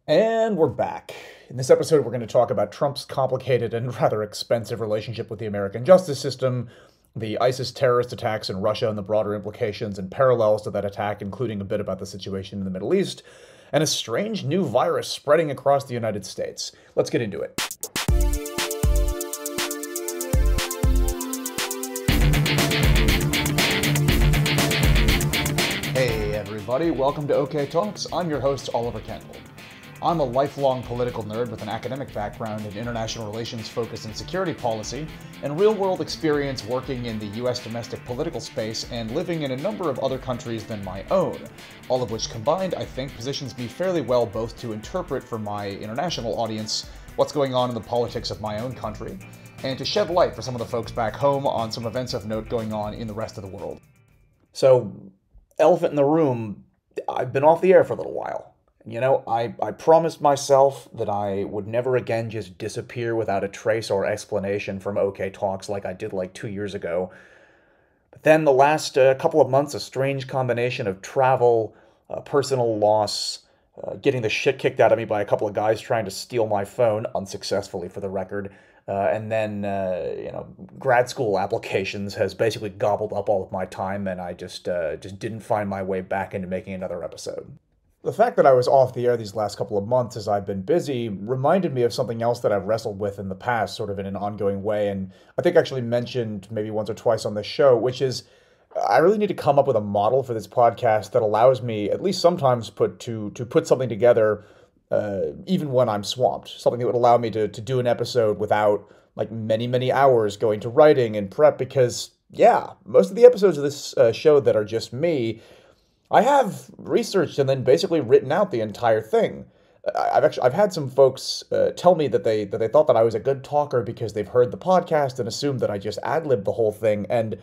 And we're back. In this episode, we're going to talk about Trump's complicated and rather expensive relationship with the American justice system, the ISIS terrorist attacks in Russia and the broader implications and parallels to that attack, including a bit about the situation in the Middle East, and a strange new virus spreading across the United States. Let's get into it. Hey everybody, welcome to OK Talks. I'm your host, Oliver Kendall. I'm a lifelong political nerd with an academic background in international relations focused in security policy and real-world experience working in the US domestic political space and living in a number of other countries than my own, all of which combined, I think, positions me fairly well both to interpret for my international audience what's going on in the politics of my own country, and to shed light for some of the folks back home on some events of note going on in the rest of the world. So, elephant in the room, I've been off the air for a little while. You know, I promised myself that I would never again just disappear without a trace or explanation from OK Talks like I did like 2 years ago. But then the last couple of months, a strange combination of travel, personal loss, getting the shit kicked out of me by a couple of guys trying to steal my phone, unsuccessfully for the record, and then, grad school applications has basically gobbled up all of my time, and I just didn't find my way back into making another episode. The fact that I was off the air these last couple of months as I've been busy reminded me of something else that I've wrestled with in the past, sort of in an ongoing way, and I think actually mentioned maybe once or twice on the show, which is I really need to come up with a model for this podcast that allows me, at least sometimes, to put something together even when I'm swamped. Something that would allow me to do an episode without like many hours going to writing and prep, because, yeah, most of the episodes of this show that are just me, I have researched and then basically written out the entire thing. I've had some folks tell me that they thought that I was a good talker because they've heard the podcast and assumed that I just ad-libbed the whole thing, and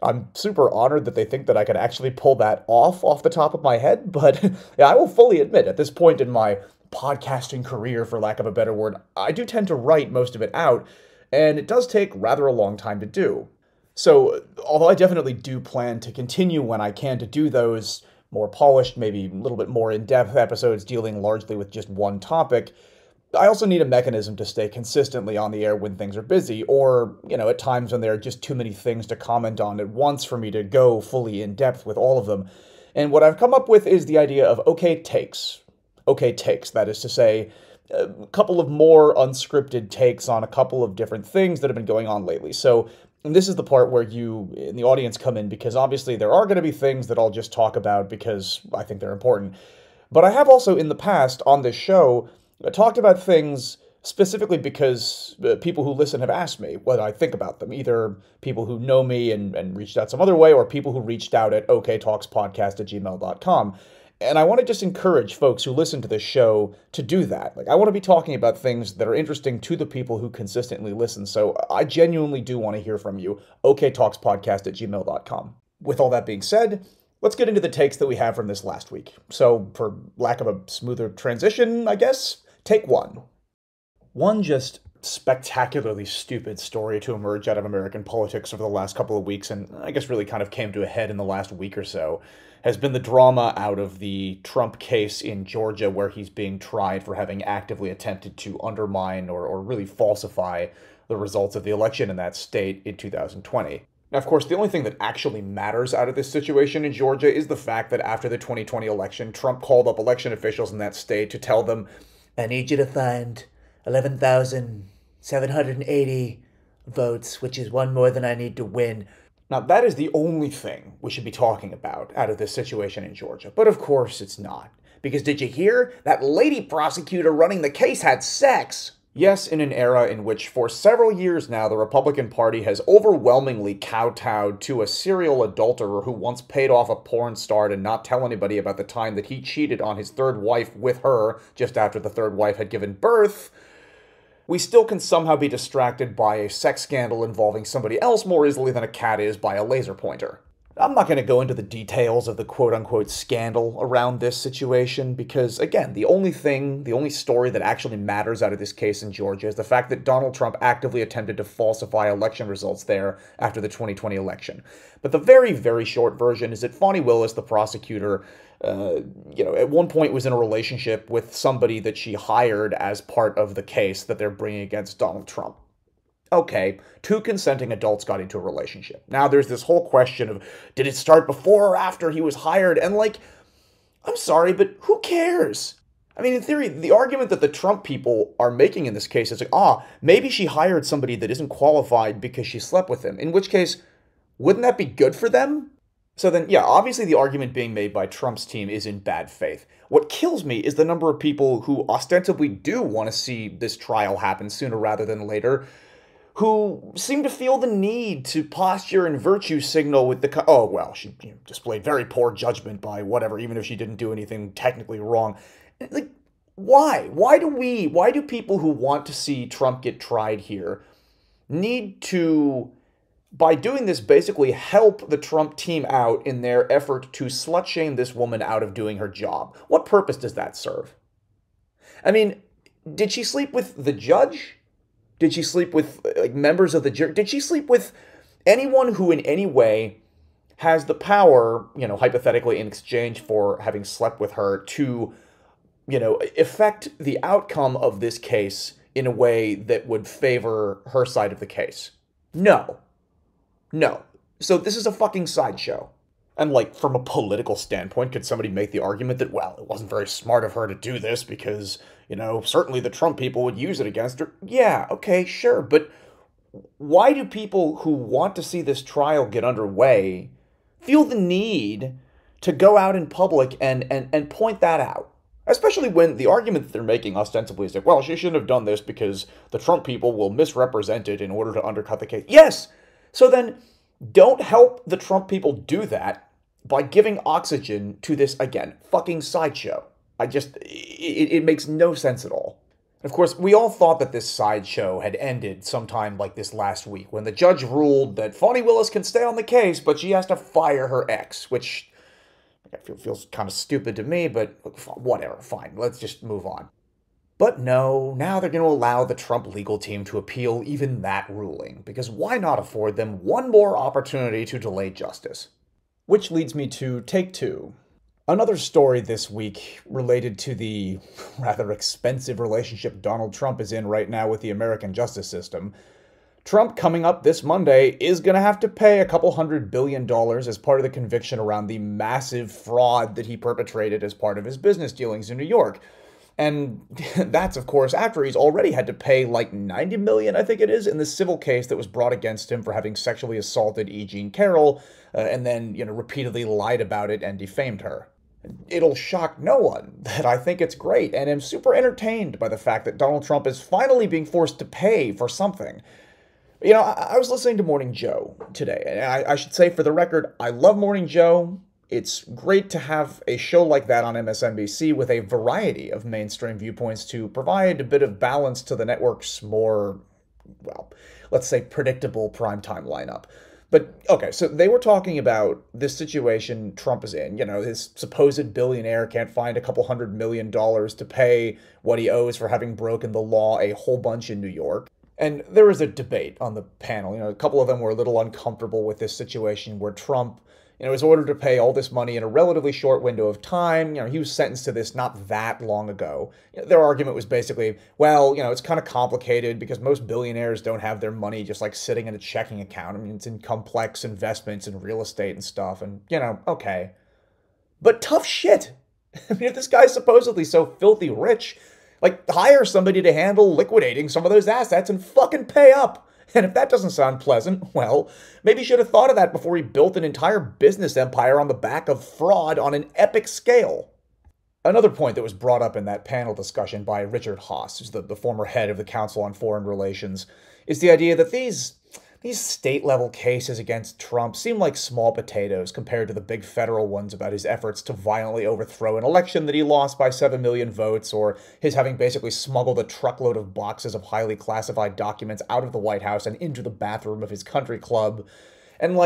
I'm super honored that they think that I could actually pull that off the top of my head. But yeah, I will fully admit, at this point in my podcasting career, for lack of a better word, I do tend to write most of it out, and it does take rather a long time to do. So, although I definitely do plan to continue when I can to do those more polished, maybe a little bit more in-depth episodes dealing largely with just one topic, I also need a mechanism to stay consistently on the air when things are busy, or, at times when there are just too many things to comment on at once for me to go fully in-depth with all of them. And what I've come up with is the idea of OK takes. OK takes, that is to say, a couple of more unscripted takes on a couple of different things that have been going on lately. So, and this is the part where you in the audience come in, because obviously there are going to be things that I'll just talk about because I think they're important. But I have also in the past on this show talked about things specifically because people who listen have asked me what I think about them. Either people who know me and reached out some other way, or people who reached out at oktalkspodcast@gmail.com. And I want to just encourage folks who listen to this show to do that. Like, I want to be talking about things that are interesting to the people who consistently listen. So I genuinely do want to hear from you. oktalkspodcast@gmail.com. With all that being said, let's get into the takes that we have from this last week. So, for lack of a smoother transition, I guess, take one. One just spectacularly stupid story to emerge out of American politics over the last couple of weeks, and I guess really kind of came to a head in the last week or so, has been the drama out of the Trump case in Georgia, where he's being tried for having actively attempted to undermine or really falsify the results of the election in that state in 2020. Now, of course, the only thing that actually matters out of this situation in Georgia is the fact that after the 2020 election, Trump called up election officials in that state to tell them, "I need you to find 11,780 votes, which is one more than I need to win." Now, that is the only thing we should be talking about out of this situation in Georgia. But of course it's not. Because did you hear? That lady prosecutor running the case had sex! Yes, in an era in which for several years now the Republican Party has overwhelmingly kowtowed to a serial adulterer who once paid off a porn star to not tell anybody about the time that he cheated on his third wife with her just after the third wife had given birth, we still can somehow be distracted by a sex scandal involving somebody else more easily than a cat is by a laser pointer. I'm not going to go into the details of the quote-unquote scandal around this situation because, again, the only story that actually matters out of this case in Georgia is the fact that Donald Trump actively attempted to falsify election results there after the 2020 election. But the very, very short version is that Fani Willis, the prosecutor, at one point was in a relationship with somebody that she hired as part of the case that they're bringing against Donald Trump. Okay, two consenting adults got into a relationship. Now there's this whole question of, did it start before or after he was hired? And I'm sorry, but who cares? I mean, in theory, the argument that the Trump people are making in this case is maybe she hired somebody that isn't qualified because she slept with him. In which case, wouldn't that be good for them? So then, yeah, obviously the argument being made by Trump's team is in bad faith. What kills me is the number of people who ostensibly do want to see this trial happen sooner rather than later, who seem to feel the need to posture and virtue signal with she displayed very poor judgment by whatever, even if she didn't do anything technically wrong. Why? Why do people who want to see Trump get tried here need to, by doing this, basically help the Trump team out in their effort to slut-shame this woman out of doing her job? What purpose does that serve? I mean, did she sleep with the judge? Did she sleep with members of the jury? Did she sleep with anyone who in any way has the power, hypothetically in exchange for having slept with her, to, affect the outcome of this case in a way that would favor her side of the case? No. So this is a fucking sideshow. And from a political standpoint, could somebody make the argument that, well, it wasn't very smart of her to do this because, certainly the Trump people would use it against her? Yeah, okay, sure. But why do people who want to see this trial get underway feel the need to go out in public and point that out? Especially when the argument that they're making ostensibly is that, well, she shouldn't have done this because the Trump people will misrepresent it in order to undercut the case. Yes! So then, don't help the Trump people do that by giving oxygen to this, again, fucking sideshow. It makes no sense at all. Of course, we all thought that this sideshow had ended sometime like this last week, when the judge ruled that Fani Willis can stay on the case, but she has to fire her ex, which feels kind of stupid to me, but whatever, fine, let's just move on. But no, now they're going to allow the Trump legal team to appeal even that ruling, because why not afford them one more opportunity to delay justice? Which leads me to take two. Another story this week related to the rather expensive relationship Donald Trump is in right now with the American justice system. Trump, coming up this Monday, is going to have to pay a couple $100 billion as part of the conviction around the massive fraud that he perpetrated as part of his business dealings in New York. And that's, of course, after he's already had to pay $90 million, I think it is, in the civil case that was brought against him for having sexually assaulted E. Jean Carroll, and then, repeatedly lied about it and defamed her. It'll shock no one that I think it's great and am super entertained by the fact that Donald Trump is finally being forced to pay for something. I was listening to Morning Joe today, and I should say, for the record, I love Morning Joe. It's great to have a show like that on MSNBC with a variety of mainstream viewpoints to provide a bit of balance to the network's more, let's say, predictable primetime lineup. But, okay, so they were talking about this situation Trump is in. His supposed billionaire can't find a couple $100 million to pay what he owes for having broken the law a whole bunch in New York. And there was a debate on the panel. A couple of them were a little uncomfortable with this situation where Trump, was ordered to pay all this money in a relatively short window of time. He was sentenced to this not that long ago. Their argument was basically, it's kind of complicated because most billionaires don't have their money just sitting in a checking account. I mean, it's in complex investments in real estate and stuff. And, okay. But tough shit. I mean, if this guy's supposedly so filthy rich, hire somebody to handle liquidating some of those assets and fucking pay up. And if that doesn't sound pleasant, well, maybe he should have thought of that before he built an entire business empire on the back of fraud on an epic scale. Another point that was brought up in that panel discussion by Richard Haass, who's the former head of the Council on Foreign Relations, is the idea that these state-level cases against Trump seem like small potatoes compared to the big federal ones about his efforts to violently overthrow an election that he lost by 7 million votes, or his having basically smuggled a truckload of boxes of highly classified documents out of the White House and into the bathroom of his country club. And,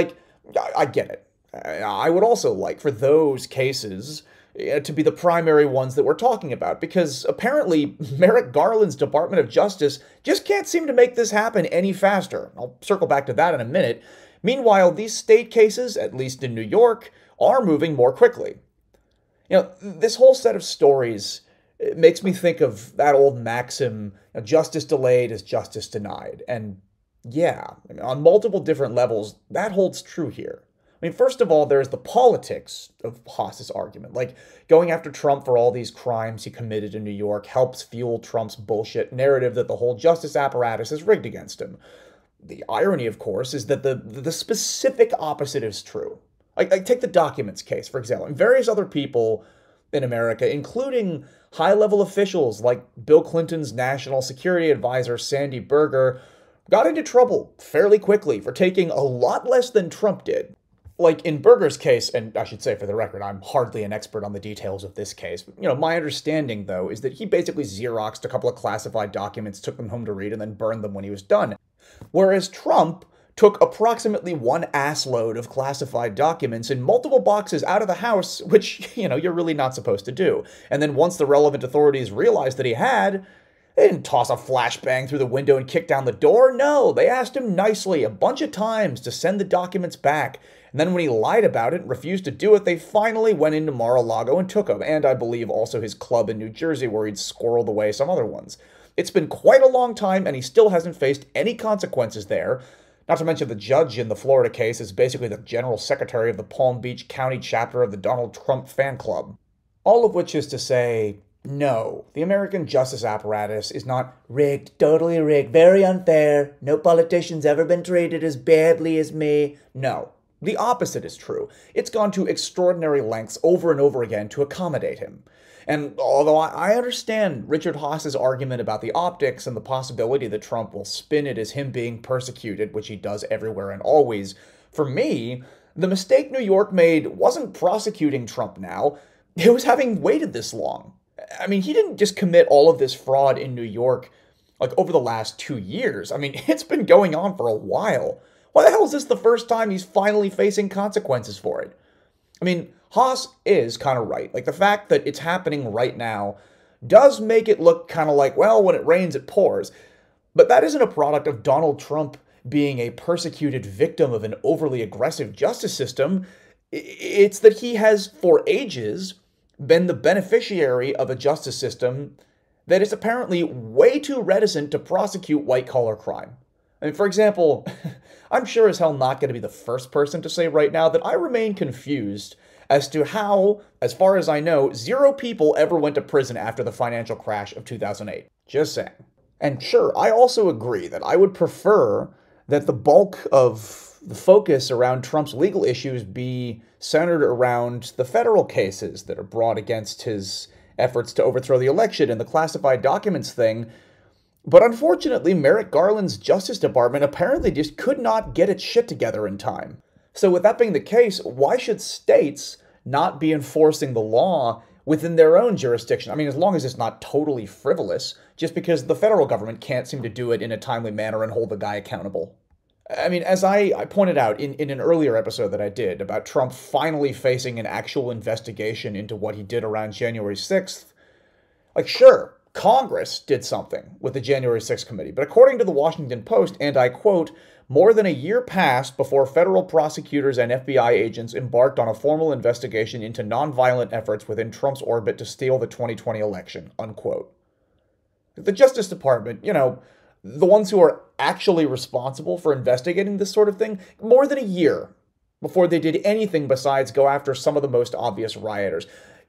I get it. I would also like for those cases to be the primary ones that we're talking about, because apparently Merrick Garland's Department of Justice just can't seem to make this happen any faster. I'll circle back to that in a minute. Meanwhile, these state cases, at least in New York, are moving more quickly. This whole set of stories, it makes me think of that old maxim, justice delayed is justice denied. And yeah, on multiple different levels, that holds true here. First of all, there's the politics of Haas's argument. Like, going after Trump for all these crimes he committed in New York helps fuel Trump's bullshit narrative that the whole justice apparatus is rigged against him. The irony, of course, is that the specific opposite is true. Like, take the documents case, for example. And various other people in America, including high-level officials like Bill Clinton's national security advisor, Sandy Berger, got into trouble fairly quickly for taking a lot less than Trump did. Like in Berger's case, and I should say for the record, I'm hardly an expert on the details of this case. But, my understanding, though, is that he basically Xeroxed a couple of classified documents, took them home to read, and then burned them when he was done. Whereas Trump took approximately one assload of classified documents in multiple boxes out of the house, which, you're really not supposed to do. And then once the relevant authorities realized that he had, they didn't toss a flashbang through the window and kick down the door. No, they asked him nicely a bunch of times to send the documents back. And then when he lied about it and refused to do it, they finally went into Mar-a-Lago and took him. And I believe also his club in New Jersey where he'd squirreled away some other ones. It's been quite a long time and he still hasn't faced any consequences there. Not to mention the judge in the Florida case is basically the general secretary of the Palm Beach County chapter of the Donald Trump fan club. All of which is to say, no, the American justice apparatus is not rigged, totally rigged, very unfair. No politician's ever been treated as badly as me. No. The opposite is true. It's gone to extraordinary lengths over and over again to accommodate him. And although I understand Richard Haas's argument about the optics and the possibility that Trump will spin it as him being persecuted, which he does everywhere and always, for me, the mistake New York made wasn't prosecuting Trump now, it was having waited this long. He didn't just commit all of this fraud in New York, over the last 2 years. It's been going on for a while. Why the hell is this the first time he's finally facing consequences for it? Haas is kind of right. The fact that it's happening right now does make it look kind of like, well, when it rains, it pours. But that isn't a product of Donald Trump being a persecuted victim of an overly aggressive justice system. It's that he has, for ages, been the beneficiary of a justice system that is apparently way too reticent to prosecute white-collar crime. For example, I'm sure as hell not going to be the first person to say right now that I remain confused as to how, as far as I know, 0 people ever went to prison after the financial crash of 2008. Just saying. And sure, I also agree that I would prefer that the bulk of the focus around Trump's legal issues be centered around the federal cases that are brought against his efforts to overthrow the election and the classified documents thing. But unfortunately, Merrick Garland's Justice Department apparently just could not get its shit together in time. So with that being the case, why should states not be enforcing the law within their own jurisdiction? As long as it's not totally frivolous, just because the federal government can't seem to do it in a timely manner and hold the guy accountable. As I pointed out in an earlier episode that I did about Trump finally facing an actual investigation into what he did around January 6th, sure, Congress did something with the January 6th committee, but according to the Washington Post, and I quote, more than a year passed before federal prosecutors and FBI agents embarked on a formal investigation into nonviolent efforts within Trump's orbit to steal the 2020 election, unquote. The Justice Department, the ones who are actually responsible for investigating this sort of thing, more than a year before they did anything besides go after some of the most obvious rioters.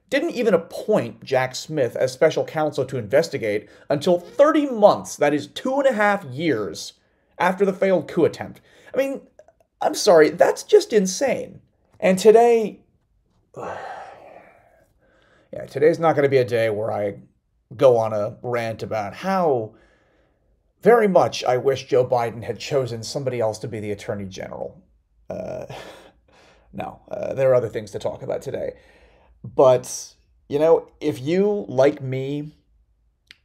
Didn't even appoint Jack Smith as special counsel to investigate until 30 months, that is 2.5 years, after the failed coup attempt. I'm sorry, that's just insane. And today, today's not going to be a day where I go on a rant about how very much I wish Joe Biden had chosen somebody else to be the Attorney General. No, there are other things to talk about today. But, if you, like me,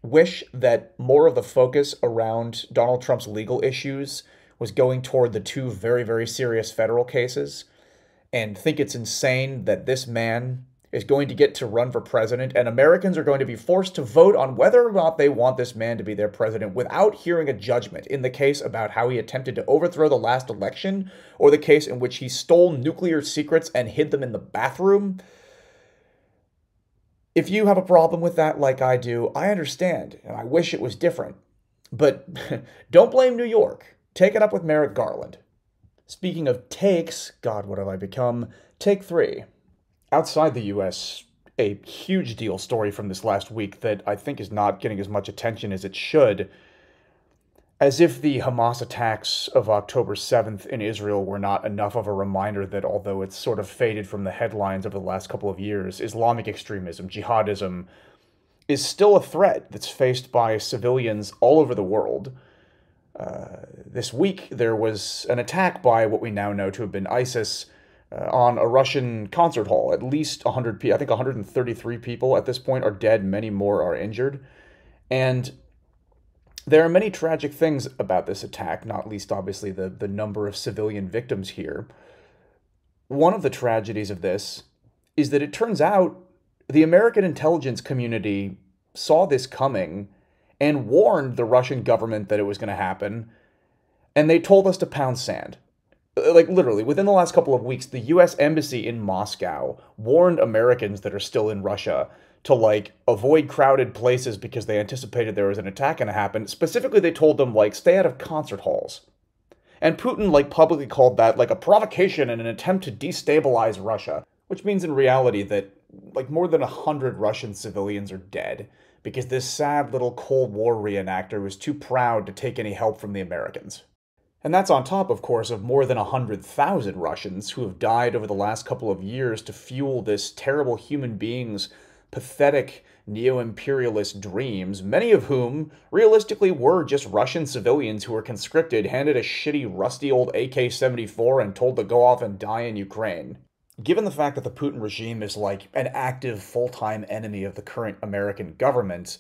wish that more of the focus around Donald Trump's legal issues was going toward the 2 very, very serious federal cases, and think it's insane that this man is going to get to run for president, and Americans are going to be forced to vote on whether or not they want this man to be their president without hearing a judgment in the case about how he attempted to overthrow the last election, or the case in which he stole nuclear secrets and hid them in the bathroom. If you have a problem with that like I do, I understand, and I wish it was different. But don't blame New York. Take it up with Merrick Garland. Speaking of takes, God, what have I become? Take 3. Outside the US, a huge deal story from this last week that I think is not getting as much attention as it should. As if the Hamas attacks of October 7th in Israel were not enough of a reminder that although it's sort of faded from the headlines over the last couple of years, Islamic extremism, jihadism, is still a threat that's faced by civilians all over the world. This week, there was an attack by what we now know to have been ISIS on a Russian concert hall. At least 100 people, I think 133 people at this point are dead, many more are injured. And there are many tragic things about this attack, not least obviously the number of civilian victims here. One of the tragedies of this is that it turns out the American intelligence community saw this coming and warned the Russian government that it was going to happen, and they told us to pound sand. Like, literally, within the last couple of weeks, the U.S. Embassy in Moscow warned Americans that are still in Russia to, like, avoid crowded places because they anticipated there was an attack going to happen. Specifically, they told them, like, stay out of concert halls. And Putin, like, publicly called that, like, a provocation and an attempt to destabilize Russia, which means in reality that, like, more than 100 Russian civilians are dead because this sad little Cold War reenactor was too proud to take any help from the Americans. And that's on top, of course, of more than 100,000 Russians who have died over the last couple of years to fuel this terrible human being's pathetic neo-imperialist dreams, many of whom realistically were just Russian civilians who were conscripted, handed a shitty, rusty old AK-74, and told to go off and die in Ukraine. Given the fact that the Putin regime is like an active, full-time enemy of the current American government,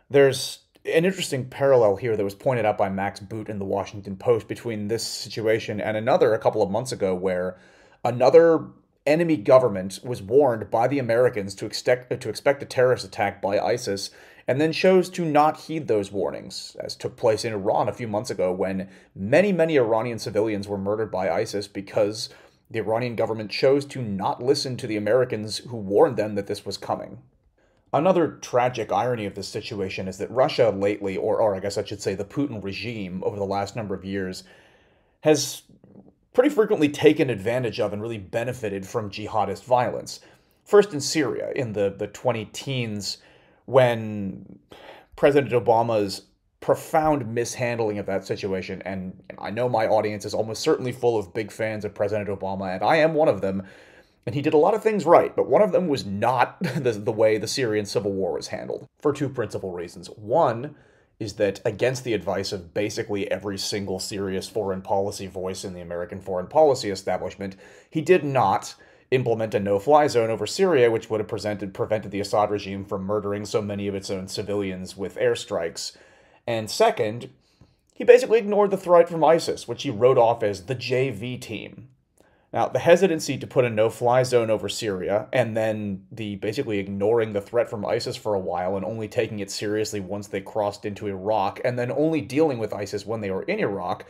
there's an interesting parallel here that was pointed out by Max Boot in the Washington Post between this situation and another a couple of months ago where another enemy government was warned by the Americans to expect a terrorist attack by ISIS and then chose to not heed those warnings, as took place in Iran a few months ago when many, many Iranian civilians were murdered by ISIS because the Iranian government chose to not listen to the Americans who warned them that this was coming. Another tragic irony of this situation is that Russia lately, or I guess I should say the Putin regime over the last number of years, has pretty frequently taken advantage of and really benefited from jihadist violence. First in Syria in the 2010s when President Obama's profound mishandling of that situation, and I know my audience is almost certainly full of big fans of President Obama, and I am one of them, and he did a lot of things right, but one of them was not the way the Syrian civil war was handled, for two principal reasons. One is that, against the advice of basically every single serious foreign policy voice in the American foreign policy establishment, he did not implement a no-fly zone over Syria, which would have prevented the Assad regime from murdering so many of its own civilians with airstrikes. And second, he basically ignored the threat from ISIS, which he wrote off as the JV team. Now, the hesitancy to put a no-fly zone over Syria, and then the basically ignoring the threat from ISIS for a while and only taking it seriously once they crossed into Iraq, and then only dealing with ISIS when they were in Iraq,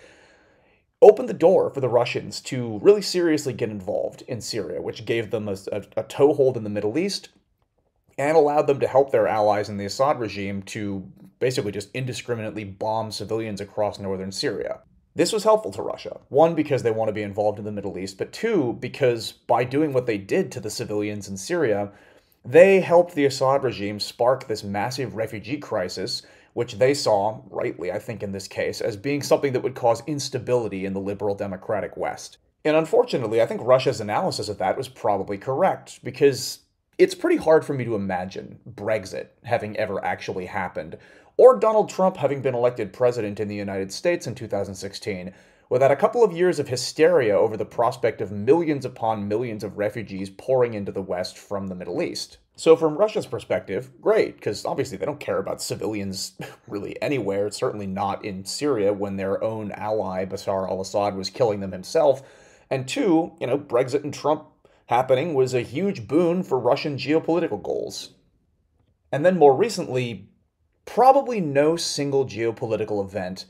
opened the door for the Russians to really seriously get involved in Syria, which gave them a toehold in the Middle East and allowed them to help their allies in the Assad regime to basically just indiscriminately bomb civilians across northern Syria. This was helpful to Russia. One, because they want to be involved in the Middle East, but two, because by doing what they did to the civilians in Syria, they helped the Assad regime spark this massive refugee crisis, which they saw, rightly I think in this case, as being something that would cause instability in the liberal democratic West. And unfortunately, I think Russia's analysis of that was probably correct, because it's pretty hard for me to imagine Brexit having ever actually happened, or Donald Trump having been elected president in the United States in 2016, without a couple of years of hysteria over the prospect of millions upon millions of refugees pouring into the West from the Middle East. So from Russia's perspective, great, because obviously they don't care about civilians really anywhere, certainly not in Syria when their own ally, Bashar al-Assad, was killing them himself. And two, Brexit and Trump happening was a huge boon for Russian geopolitical goals. And then more recently, probably no single geopolitical event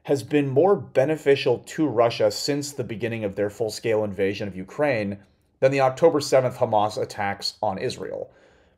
has been more beneficial to Russia since the beginning of their full-scale invasion of Ukraine than the October 7th Hamas attacks on Israel.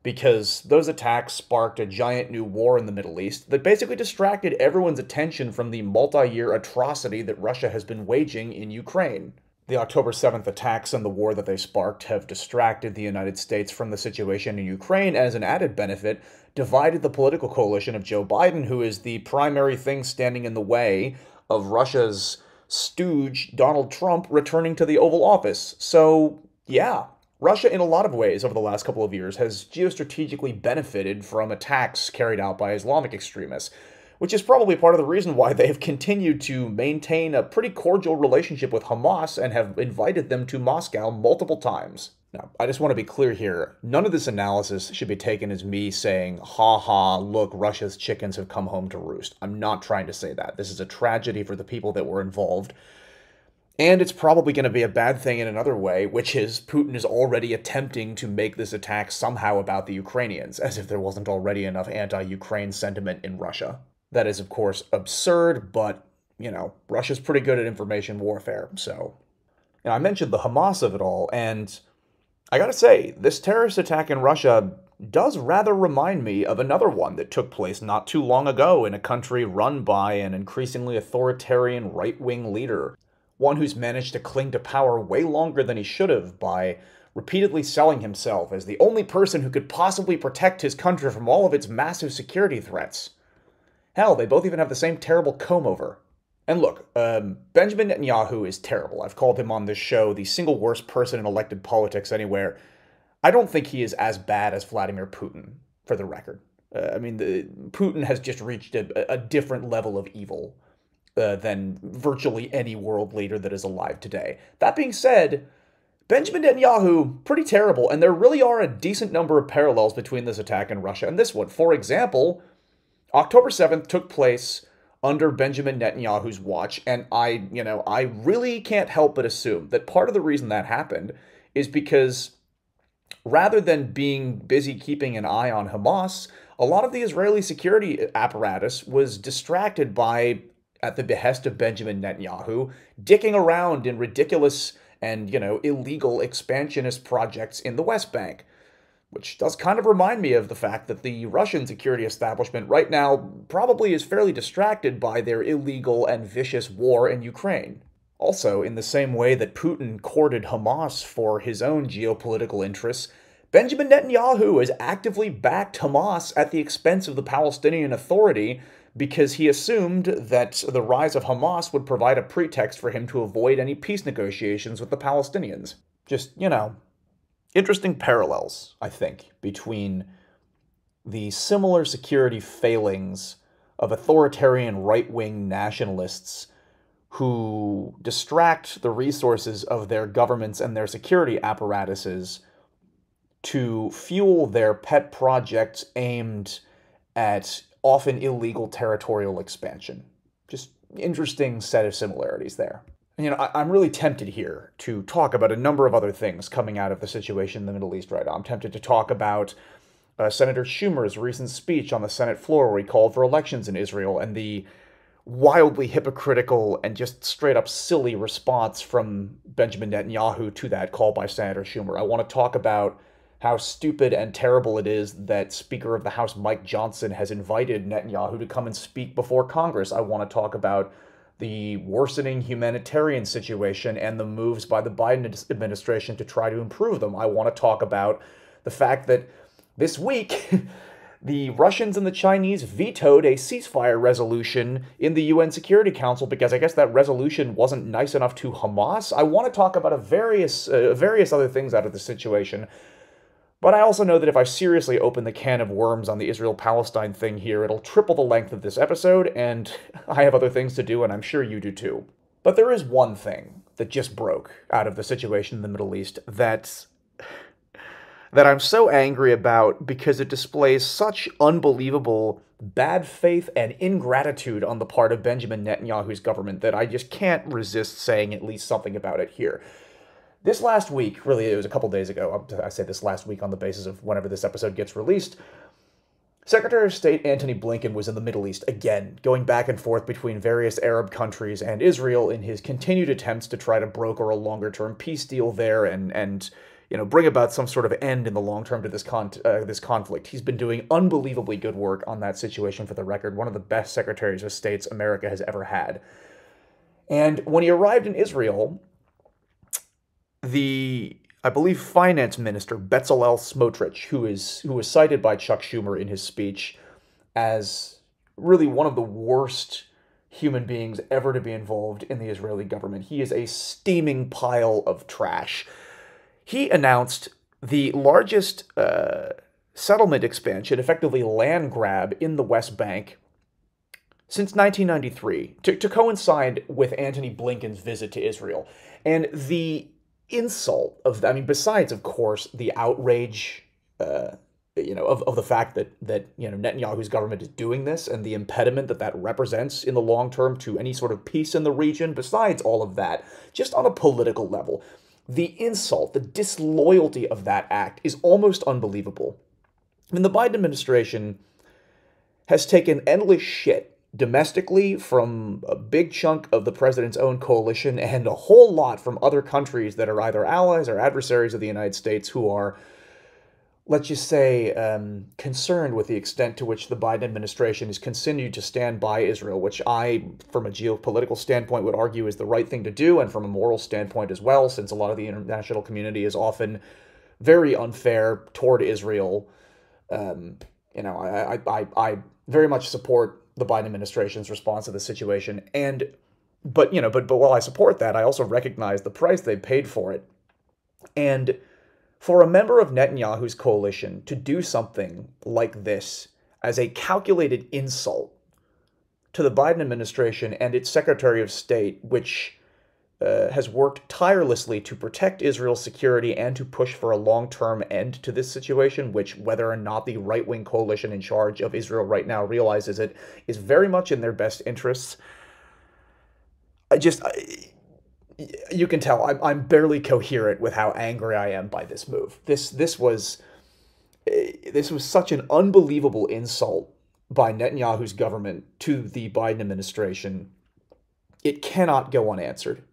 because those attacks sparked a giant new war in the Middle East that basically distracted everyone's attention from the multi-year atrocity that Russia has been waging in Ukraine. The October 7th attacks and the war that they sparked have distracted the United States from the situation in Ukraine. As an added benefit, divided the political coalition of Joe Biden, who is the primary thing standing in the way of Russia's stooge, Donald Trump, returning to the Oval Office. So, yeah, Russia, in a lot of ways, over the last couple of years, has geostrategically benefited from attacks carried out by Islamic extremists, which is probably part of the reason why they have continued to maintain a pretty cordial relationship with Hamas and have invited them to Moscow multiple times. Now, I just want to be clear here. None of this analysis should be taken as me saying, ha ha, look, Russia's chickens have come home to roost. I'm not trying to say that. This is a tragedy for the people that were involved. And it's probably going to be a bad thing in another way, which is Putin is already attempting to make this attack somehow about the Ukrainians, as if there wasn't already enough anti-Ukraine sentiment in Russia. That is, of course, absurd, but, Russia's pretty good at information warfare, so. I mentioned the Hamas of it all, and I gotta say, this terrorist attack in Russia does rather remind me of another one that took place not too long ago in a country run by an increasingly authoritarian right-wing leader, one who's managed to cling to power way longer than he should have by repeatedly selling himself as the only person who could possibly protect his country from all of its massive security threats. Hell, they both even have the same terrible comb-over. And look, Benjamin Netanyahu is terrible. I've called him on this show the single worst person in elected politics anywhere. I don't think he is as bad as Vladimir Putin, for the record. Putin has just reached a different level of evil than virtually any world leader that is alive today. That being said, Benjamin Netanyahu, pretty terrible, and there really are a decent number of parallels between this attack in Russia and this one. For example, October 7th took place under Benjamin Netanyahu's watch, and I really can't help but assume that part of the reason that happened is because rather than being busy keeping an eye on Hamas, a lot of the Israeli security apparatus was distracted by, at the behest of Benjamin Netanyahu, dicking around in ridiculous and, illegal expansionist projects in the West Bank. Which does kind of remind me of the fact that the Russian security establishment right now probably is fairly distracted by their illegal and vicious war in Ukraine. Also, in the same way that Putin courted Hamas for his own geopolitical interests, Benjamin Netanyahu has actively backed Hamas at the expense of the Palestinian Authority because he assumed that the rise of Hamas would provide a pretext for him to avoid any peace negotiations with the Palestinians. Just, interesting parallels, I think, between the similar security failings of authoritarian right-wing nationalists who distract the resources of their governments and their security apparatuses to fuel their pet projects aimed at often illegal territorial expansion. Just interesting set of similarities there. I'm really tempted here to talk about a number of other things coming out of the situation in the Middle East right now. I'm tempted to talk about Senator Schumer's recent speech on the Senate floor where he called for elections in Israel and the wildly hypocritical and just straight up silly response from Benjamin Netanyahu to that call by Senator Schumer. I want to talk about how stupid and terrible it is that Speaker of the House Mike Johnson has invited Netanyahu to come and speak before Congress. I want to talk about the worsening humanitarian situation and the moves by the Biden administration to try to improve them. I want to talk about the fact that this week, the Russians and the Chinese vetoed a ceasefire resolution in the UN Security Council because I guess that resolution wasn't nice enough to Hamas. I want to talk about various other things out of the situation. But I also know that if I seriously open the can of worms on the Israel-Palestine thing here, it'll triple the length of this episode, and I have other things to do, and I'm sure you do too. But there is one thing that just broke out of the situation in the Middle East that I'm so angry about because it displays such unbelievable bad faith and ingratitude on the part of Benjamin Netanyahu's government that I just can't resist saying at least something about it here. This last week, really it was a couple days ago, I say this last week on the basis of whenever this episode gets released, Secretary of State Antony Blinken was in the Middle East again, going back and forth between various Arab countries and Israel in his continued attempts to try to broker a longer-term peace deal there and bring about some sort of end in the long term to this conflict. He's been doing unbelievably good work on that situation, for the record. One of the best secretaries of states America has ever had. And when he arrived in Israel, I believe, finance minister Bezalel Smotrich, who was cited by Chuck Schumer in his speech as really one of the worst human beings ever to be involved in the Israeli government. He is a steaming pile of trash. He announced the largest settlement expansion, effectively land grab, in the West Bank since 1993, to coincide with Antony Blinken's visit to Israel. And the insult of that, I mean, besides, of course, the outrage, of the fact that Netanyahu's government is doing this, and the impediment that represents in the long term to any sort of peace in the region, besides all of that, just on a political level, the insult, the disloyalty of that act is almost unbelievable. I mean, the Biden administration has taken endless shit domestically from a big chunk of the president's own coalition, and a whole lot from other countries that are either allies or adversaries of the United States who are, let's just say, concerned with the extent to which the Biden administration has continued to stand by Israel, which I, from a geopolitical standpoint, would argue is the right thing to do, and from a moral standpoint as well, since a lot of the international community is often very unfair toward Israel. I very much support the Biden administration's response to the situation, but while I support that, I also recognize the price they paid for it. And for a member of Netanyahu's coalition to do something like this as a calculated insult to the Biden administration and its Secretary of State, which has worked tirelessly to protect Israel's security and to push for a long-term end to this situation, which, whether or not the right-wing coalition in charge of Israel right now realizes it, is very much in their best interests. You can tell I'm barely coherent with how angry I am by this move. This was such an unbelievable insult by Netanyahu's government to the Biden administration. It cannot go unanswered.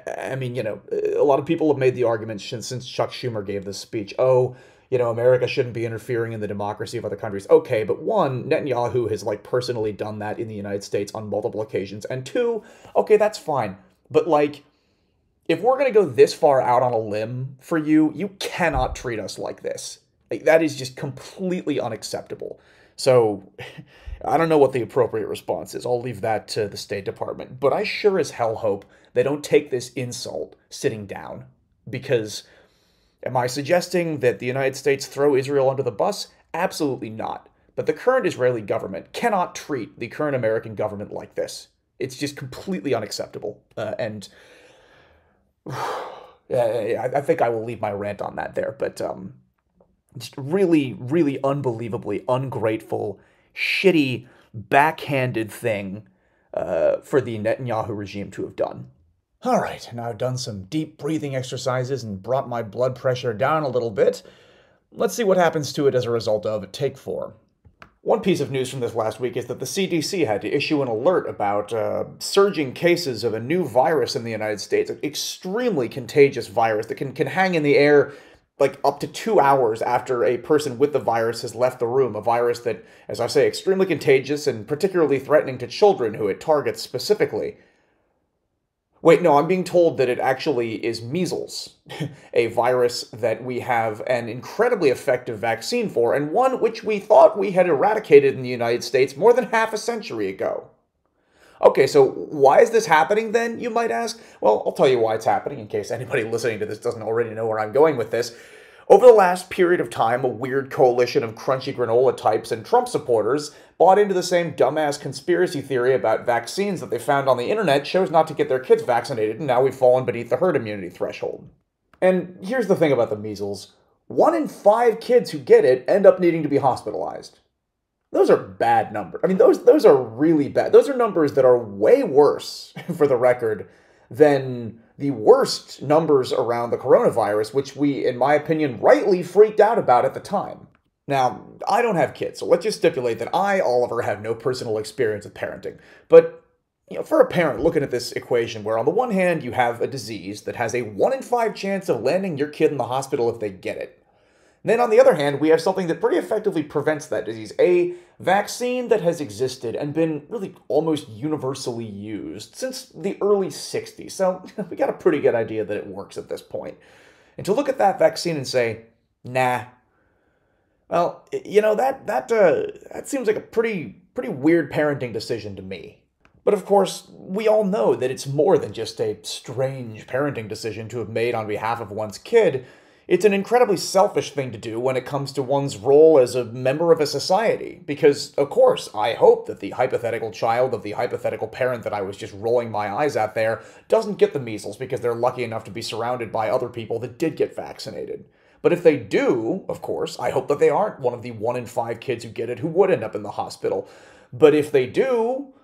I mean, a lot of people have made the argument since Chuck Schumer gave this speech, America shouldn't be interfering in the democracy of other countries. Okay, but one, Netanyahu has personally done that in the United States on multiple occasions. And two, okay, that's fine. But if we're going to go this far out on a limb for you, you cannot treat us like this. That is just completely unacceptable. So I don't know what the appropriate response is. I'll leave that to the State Department. But I sure as hell hope they don't take this insult sitting down. Because am I suggesting that the United States throw Israel under the bus? Absolutely not. But the current Israeli government cannot treat the current American government like this. It's just completely unacceptable. I think I will leave my rant on that there. But just really, really unbelievably ungrateful, shitty, backhanded thing for the Netanyahu regime to have done. All right, now I've done some deep breathing exercises and brought my blood pressure down a little bit. Let's see what happens to it as a result of Take 4. One piece of news from this last week is that the CDC had to issue an alert about surging cases of a new virus in the United States, an extremely contagious virus that can hang in the air up to 2 hours after a person with the virus has left the room. A virus that, as I say, extremely contagious and particularly threatening to children who it targets specifically. Wait, no, I'm being told that it actually is measles, a virus that we have an incredibly effective vaccine for, and one which we thought we had eradicated in the United States more than half a century ago. Okay, so why is this happening then, you might ask? Well, I'll tell you why it's happening, in case anybody listening to this doesn't already know where I'm going with this. Over the last period of time, a weird coalition of crunchy granola types and Trump supporters bought into the same dumbass conspiracy theory about vaccines that they found on the internet, chose not to get their kids vaccinated, and now we've fallen beneath the herd immunity threshold. And here's the thing about the measles. 1 in 5 kids who get it end up needing to be hospitalized. Those are bad numbers. I mean, those are really bad. Those are numbers that are way worse, for the record, than the worst numbers around the coronavirus, which we, in my opinion, rightly freaked out about at the time. Now, I don't have kids, so let's just stipulate that I, Oliver, have no personal experience with parenting. But For a parent looking at this equation where on the one hand you have a disease that has a 1 in 5 chance of landing your kid in the hospital if they get it. And then on the other hand, we have something that pretty effectively prevents that disease, a vaccine that has existed and been really almost universally used since the early 60s. So we got a pretty good idea that it works at this point. And to look at that vaccine and say, nah, well, that seems like a pretty weird parenting decision to me. But of course, we all know that it's more than just a strange parenting decision to have made on behalf of one's kid. It's an incredibly selfish thing to do when it comes to one's role as a member of a society. Because, of course, I hope that the hypothetical child of the hypothetical parent that I was just rolling my eyes at there doesn't get the measles because they're lucky enough to be surrounded by other people that did get vaccinated. But if they do, of course, I hope that they aren't one of the 1 in 5 kids who get it who would end up in the hospital. But if they do,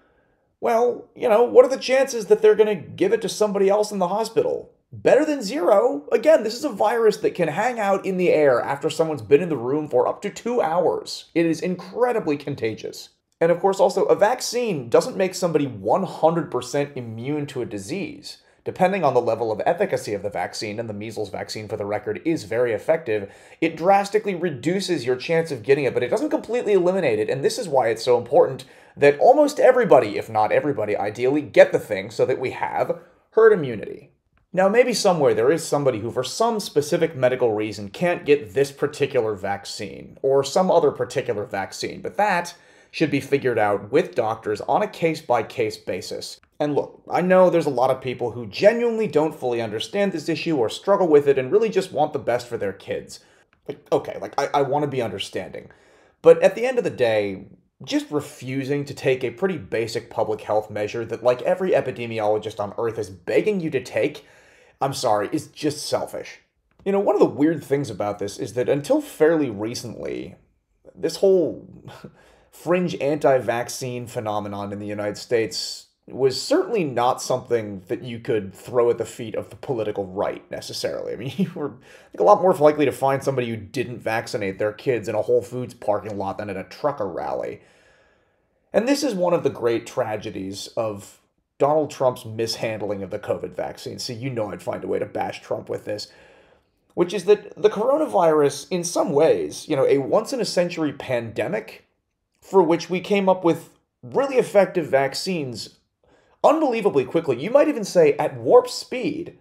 well, what are the chances that they're going to give it to somebody else in the hospital? Better than zero. Again, this is a virus that can hang out in the air after someone's been in the room for up to 2 hours. It is incredibly contagious. And of course, also, a vaccine doesn't make somebody 100% immune to a disease. Depending on the level of efficacy of the vaccine, and the measles vaccine, for the record, is very effective, it drastically reduces your chance of getting it, but it doesn't completely eliminate it, and this is why it's so important that almost everybody, if not everybody, ideally, get the thing so that we have herd immunity. Now, maybe somewhere there is somebody who, for some specific medical reason, can't get this particular vaccine, or some other particular vaccine, but that should be figured out with doctors on a case-by-case basis. And look, I know there's a lot of people who genuinely don't fully understand this issue or struggle with it and really just want the best for their kids. I want to be understanding. But at the end of the day, just refusing to take a pretty basic public health measure that, like every epidemiologist on Earth is begging you to take, I'm sorry, is just selfish. One of the weird things about this is that until fairly recently, this whole fringe anti-vaccine phenomenon in the United States was certainly not something that you could throw at the feet of the political right, necessarily. I mean, you were a lot more likely to find somebody who didn't vaccinate their kids in a Whole Foods parking lot than at a trucker rally. And this is one of the great tragedies of Donald Trump's mishandling of the COVID vaccine. So I'd find a way to bash Trump with this, which is that the coronavirus, in some ways, a once-in-a-century pandemic for which we came up with really effective vaccines unbelievably quickly, you might even say at warp speed.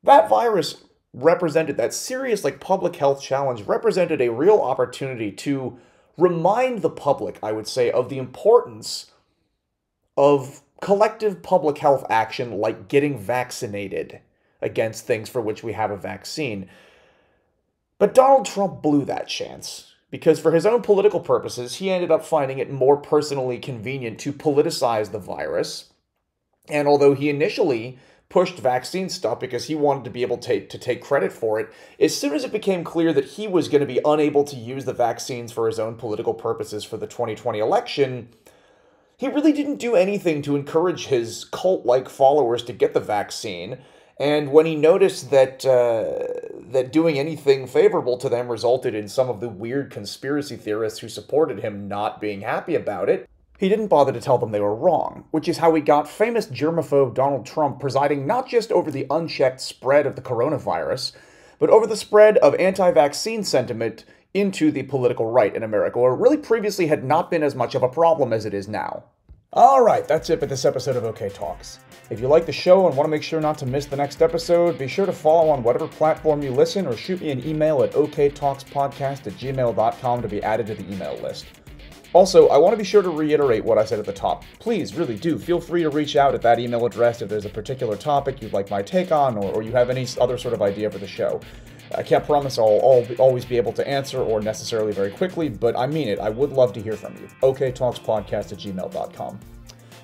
That virus represented, that serious public health challenge represented a real opportunity to remind the public, I would say, of the importance of collective public health action like getting vaccinated against things for which we have a vaccine. But Donald Trump blew that chance. Because for his own political purposes, he ended up finding it more personally convenient to politicize the virus. And although he initially pushed vaccine stuff because he wanted to be able to take credit for it, as soon as it became clear that he was going to be unable to use the vaccines for his own political purposes for the 2020 election, he really didn't do anything to encourage his cult-like followers to get the vaccine. And when he noticed that doing anything favorable to them resulted in some of the weird conspiracy theorists who supported him not being happy about it, he didn't bother to tell them they were wrong, which is how we got famous germaphobe Donald Trump presiding not just over the unchecked spread of the coronavirus, but over the spread of anti-vaccine sentiment into the political right in America, where it really previously had not been as much of a problem as it is now. Alright, that's it for this episode of OK Talks. If you like the show and want to make sure not to miss the next episode, be sure to follow on whatever platform you listen or shoot me an email at oktalkspodcast@gmail.com to be added to the email list. Also, I want to be sure to reiterate what I said at the top. Please, really do, feel free to reach out at that email address if there's a particular topic you'd like my take on or you have any other sort of idea for the show. I can't promise I'll always be able to answer or necessarily very quickly, but I mean it. I would love to hear from you. oktalkspodcast@gmail.com.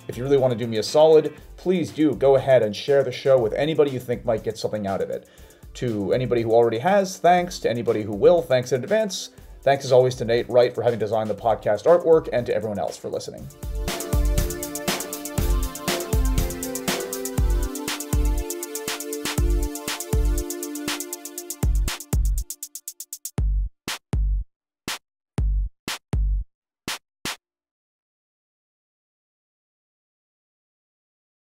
If you really want to do me a solid, please do go ahead and share the show with anybody you think might get something out of it. To anybody who already has, thanks. To anybody who will, thanks in advance. Thanks as always to Nate Wright for having designed the podcast artwork, and to everyone else for listening.